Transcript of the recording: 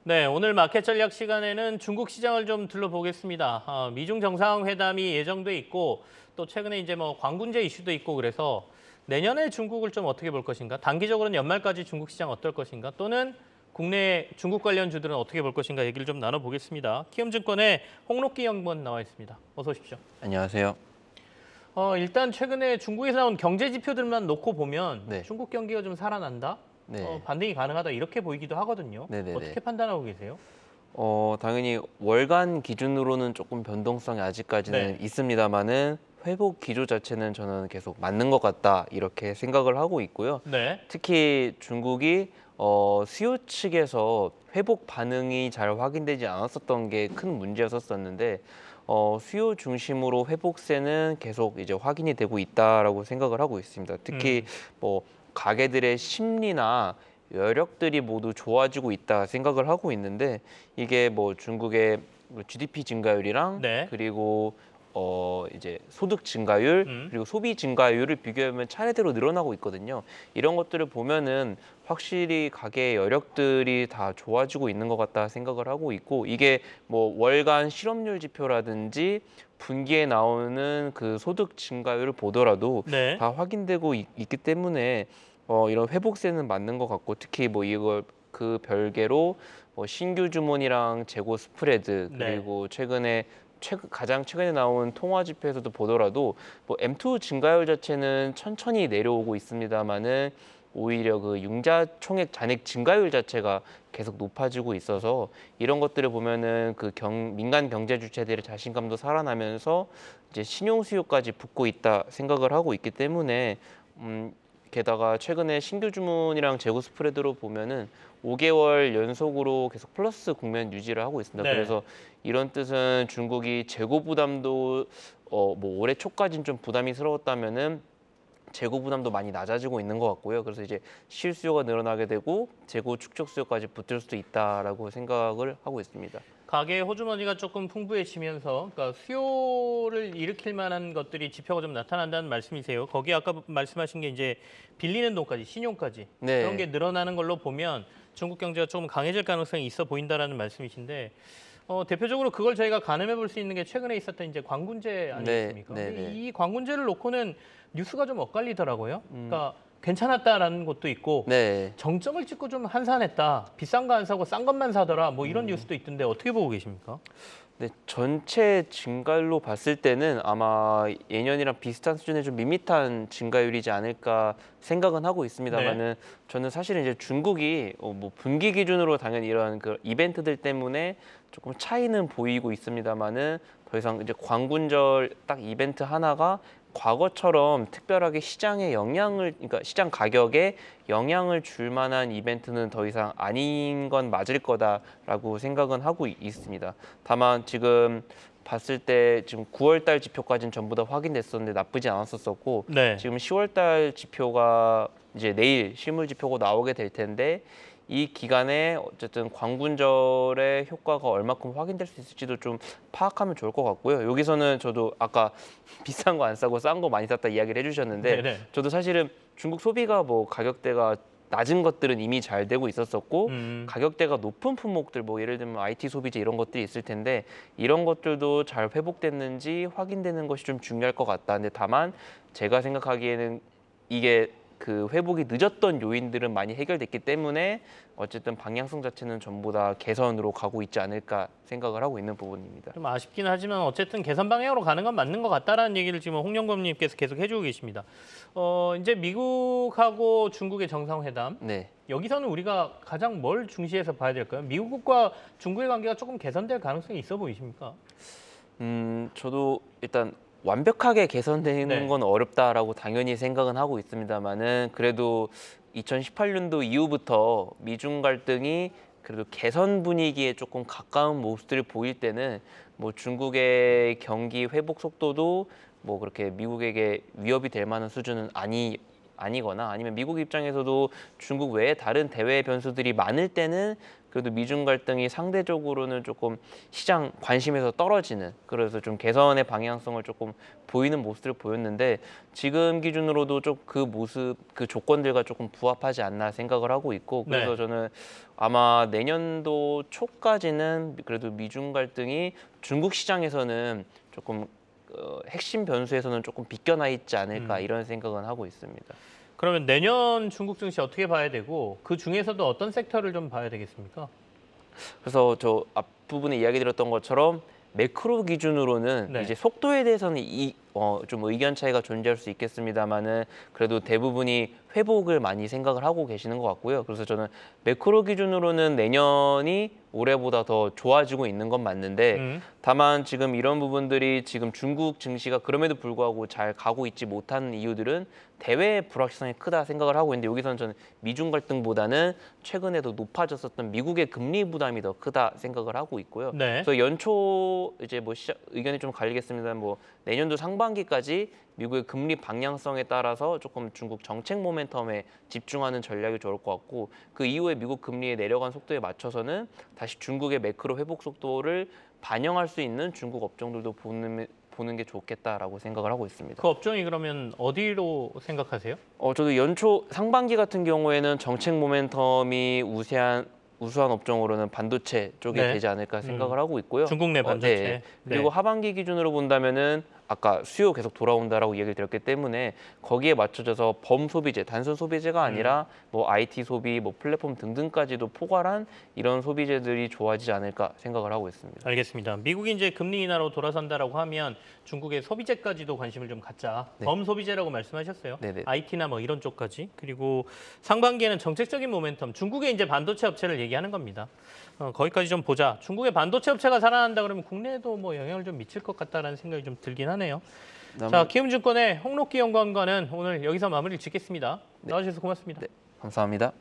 네, 오늘 마켓 전략 시간에는 중국 시장을 좀 둘러보겠습니다. 미중 정상회담이 예정돼 있고 또 최근에 이제 뭐 광군제 이슈도 있고 그래서 내년에 중국을 좀 어떻게 볼 것인가? 단기적으로는 연말까지 중국 시장 어떨 것인가? 또는 국내 중국 관련 주들은 어떻게 볼 것인가 얘기를 좀 나눠보겠습니다. 키움증권의 홍록기 연구원 나와 있습니다. 어서 오십시오. 안녕하세요. 일단 최근에 중국에서 나온 경제 지표들만 놓고 보면 네. 중국 경기가 좀 살아난다? 네. 반등이 가능하다 이렇게 보이기도 하거든요. 네네네. 어떻게 판단하고 계세요? 당연히 월간 기준으로는 조금 변동성이 아직까지는 네. 있습니다만은 회복 기조 자체는 저는 계속 맞는 것 같다 이렇게 생각을 하고 있고요. 네. 특히 중국이 수요 측에서 회복 반응이 잘 확인되지 않았었던 게 큰 문제였었는데 수요 중심으로 회복세는 계속 이제 확인이 되고 있다라고 생각을 하고 있습니다. 특히 뭐 가게들의 심리나 여력들이 모두 좋아지고 있다 생각을 하고 있는데 이게 뭐 중국의 GDP 증가율이랑 네. 그리고 이제 소득 증가율 그리고 소비 증가율을 비교하면 차례대로 늘어나고 있거든요. 이런 것들을 보면은 확실히 가게의 여력들이 다 좋아지고 있는 것 같다 생각을 하고 있고 이게 뭐 월간 실업률 지표라든지 분기에 나오는 그 소득 증가율을 보더라도 네. 다 확인되고 있기 때문에 이런 회복세는 맞는 것 같고 특히 뭐 이걸 그 별개로 뭐 신규 주문이랑 재고 스프레드 네. 그리고 가장 최근에 나온 통화 지표에서도 보더라도 뭐 M2 증가율 자체는 천천히 내려오고 있습니다만은 오히려 그 융자 총액 잔액 증가율 자체가 계속 높아지고 있어서 이런 것들을 보면은 그 민간 경제 주체들의 자신감도 살아나면서 이제 신용 수요까지 붙고 있다 생각을 하고 있기 때문에 게다가 최근에 신규 주문이랑 재고 스프레드로 보면은 5개월 연속으로 계속 플러스 국면 유지를 하고 있습니다. 네. 그래서 이런 뜻은 중국이 재고 부담도 뭐 올해 초까지는 좀 부담이스러웠다면은 재고 부담도 많이 낮아지고 있는 것 같고요. 그래서 이제 실수요가 늘어나게 되고 재고 축적 수요까지 붙을 수도 있다라고 생각을 하고 있습니다. 가계 호주머니가 조금 풍부해지면서 그러니까 수요를 일으킬 만한 것들이 지표가 좀 나타난다는 말씀이세요. 거기 아까 말씀하신 게 이제 빌리는 돈까지, 신용까지 네. 그런 게 늘어나는 걸로 보면 중국 경제가 좀 강해질 가능성이 있어 보인다라는 말씀이신데 대표적으로 그걸 저희가 가늠해 볼 수 있는 게 최근에 있었던 이제 광군제 아니겠습니까? 네, 근데 네. 이 광군제를 놓고는 뉴스가 좀 엇갈리더라고요. 그러니까 괜찮았다라는 것도 있고 네. 정점을 찍고 좀 한산했다. 비싼 거 안 사고 싼 것만 사더라. 뭐 이런 뉴스도 있던데 어떻게 보고 계십니까? 네, 전체 증가율로 봤을 때는 아마 예년이랑 비슷한 수준의 좀 밋밋한 증가율이지 않을까 생각은 하고 있습니다만은 저는 사실은 이제 중국이 뭐 분기 기준으로 당연히 이런 그 이벤트들 때문에 조금 차이는 보이고 있습니다만은 더 이상 이제 광군절 딱 이벤트 하나가 과거처럼 특별하게 시장에 영향을, 그러니까 시장 가격에 영향을 줄 만한 이벤트는 더 이상 아닌 건 맞을 거다라고 생각은 하고 있습니다. 다만 지금 봤을 때 지금 9월 달 지표까지는 전부 다 확인됐었는데 나쁘지 않았었고 네. 지금 10월 달 지표가 이제 내일 실물 지표가 나오게 될 텐데 이 기간에 어쨌든 광군절의 효과가 얼마큼 확인될 수 있을지도 좀 파악하면 좋을 것 같고요. 여기서는 저도 아까 비싼 거 안 사고 싼 거 많이 샀다 이야기를 해주셨는데 네네. 저도 사실은 중국 소비가 뭐 가격대가 낮은 것들은 이미 잘 되고 있었었고 가격대가 높은 품목들 뭐 예를 들면 IT 소비재 이런 것들이 있을 텐데 이런 것들도 잘 회복됐는지 확인되는 것이 좀 중요할 것 같다. 근데 다만 제가 생각하기에는 이게 그 회복이 늦었던 요인들은 많이 해결됐기 때문에 어쨌든 방향성 자체는 전부 다 개선으로 가고 있지 않을까 생각을 하고 있는 부분입니다. 좀 아쉽긴 하지만 어쨌든 개선 방향으로 가는 건 맞는 것 같다라는 얘기를 지금 홍영범님께서 계속 해주고 계십니다. 이제 미국하고 중국의 정상회담. 네. 여기서는 우리가 가장 뭘 중시해서 봐야 될까요? 미국과 중국의 관계가 조금 개선될 가능성이 있어 보이십니까? 저도 일단 완벽하게 개선되는 네. 건 어렵다라고 당연히 생각은 하고 있습니다만은 그래도 2018년도 이후부터 미중 갈등이 그래도 개선 분위기에 조금 가까운 모습들을 보일 때는 뭐 중국의 경기 회복 속도도 뭐 그렇게 미국에게 위협이 될 만한 수준은 아니거나 아니면 미국 입장에서도 중국 외에 다른 대외 변수들이 많을 때는 그래도 미중 갈등이 상대적으로는 조금 시장 관심에서 떨어지는, 그래서 좀 개선의 방향성을 조금 보이는 모습을 보였는데 지금 기준으로도 좀 그 모습, 그 조건들과 조금 부합하지 않나 생각을 하고 있고, 그래서 네. 저는 아마 내년도 초까지는 그래도 미중 갈등이 중국 시장에서는 조금 핵심 변수에서는 조금 비껴나 있지 않을까 이런 생각은 하고 있습니다. 그러면 내년 중국 증시 어떻게 봐야 되고 그 중에서도 어떤 섹터를 좀 봐야 되겠습니까? 그래서 저 앞부분에 이야기 드렸던 것처럼 매크로 기준으로는 네. 이제 속도에 대해서는 좀 의견 차이가 존재할 수 있겠습니다만은 그래도 대부분이 회복을 많이 생각을 하고 계시는 것 같고요. 그래서 저는 매크로 기준으로는 내년이 올해보다 더 좋아지고 있는 건 맞는데 다만 지금 이런 부분들이 지금 중국 증시가 그럼에도 불구하고 잘 가고 있지 못하는 이유들은 대외 불확실성이 크다 생각을 하고 있는데, 여기서는 저는 미중 갈등보다는 최근에도 높아졌었던 미국의 금리 부담이 더 크다 생각을 하고 있고요. 네. 그래서 연초 이제 뭐 의견이 좀 갈리겠습니다. 뭐 내년도 상반기까지 미국의 금리 방향성에 따라서 조금 중국 정책 모멘텀에 집중하는 전략이 좋을 것 같고, 그 이후에 미국 금리의 내려간 속도에 맞춰서는 다시 중국의 매크로 회복 속도를 반영할 수 있는 중국 업종들도 보는 게 좋겠다라고 생각을 하고 있습니다. 그 업종이 그러면 어디로 생각하세요? 저도 연초 상반기 같은 경우에는 정책 모멘텀이 우수한 업종으로는 반도체 쪽에 네. 되지 않을까 생각을 하고 있고요. 중국 내 반도체. 네. 그리고 하반기 기준으로 본다면은 아까 수요 계속 돌아온다라고 얘기를 드렸기 때문에 거기에 맞춰져서 범소비재, 단순 소비재가 아니라 뭐 IT 소비, 뭐 플랫폼 등등까지도 포괄한 이런 소비재들이 좋아지지 않을까 생각을 하고 있습니다. 알겠습니다. 미국이 이제 금리 인하로 돌아선다라고 하면 중국의 소비재까지도 관심을 좀 갖자. 네. 범소비재라고 말씀하셨어요. 네네. IT나 뭐 이런 쪽까지. 그리고 상반기에는 정책적인 모멘텀. 중국의 이제 반도체 업체를 얘기하는 겁니다. 거기까지 좀 보자. 중국의 반도체 업체가 살아난다 그러면 국내에도 뭐 영향을 좀 미칠 것 같다라는 생각이 좀 들긴 하네요. 자, 키움증권의 홍록기 연구원과는 오늘 여기서 마무리를 짓겠습니다. 나와주셔서 고맙습니다. 네, 감사합니다.